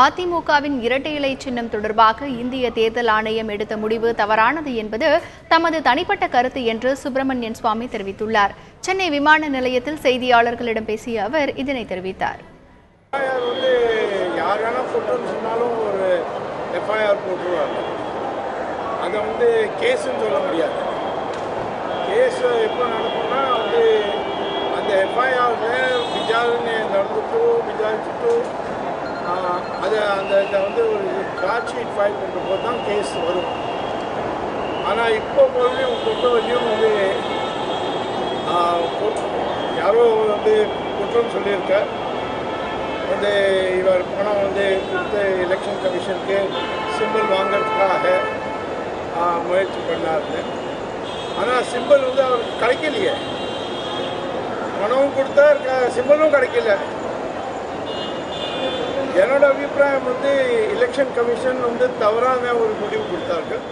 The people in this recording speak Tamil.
அதிமுகவின் இரட்டை இலை சின்னம் தொடர்பாக இந்திய தேர்தல் ஆணையம் எடுத்த முடிவு தவறானது என்பது தமது தனிப்பட்ட கருத்து என்று சுப்பிரமணியன் சுவாமி தெரிவித்துள்ளார். சென்னை விமான நிலையத்தில் செய்தியாளர்களிடம் பேசிய அவர் இதனை தெரிவித்தார். ஒரு எஃப்ஐஆர் போட்டுருவாங்க, அதை கேஸ்ன்னு சொல்ல முடியாது. கேஸ் எப்போ நடக்கும்னா அந்த எஃப்ஐஆரில் விசாரிச்சுட்டு அதை ஒரு சார்ஜ் ஷீட் ஃபைல் பண்ணுறப்போ தான் கேஸ் வரும். ஆனால் இப்போ பொறுத்தவரையும் யாரோ குற்றம் சொல்லியிருக்க இவர் பணம் கொடுத்த எலெக்ஷன் கமிஷனுக்கு சிம்பிள் வாங்கிறதுக்காக முயற்சி பண்ணாருன்னு. ஆனால் சிம்பிள் அவருக்கு கிடைக்கலையே, பணமும் கொடுத்தா சிம்பிளும் கிடைக்கல. என்னோட அபிப்பிராயம் எலெக்ஷன் கமிஷன் தவறான ஒரு முடிவு கொடுத்தார்கள்.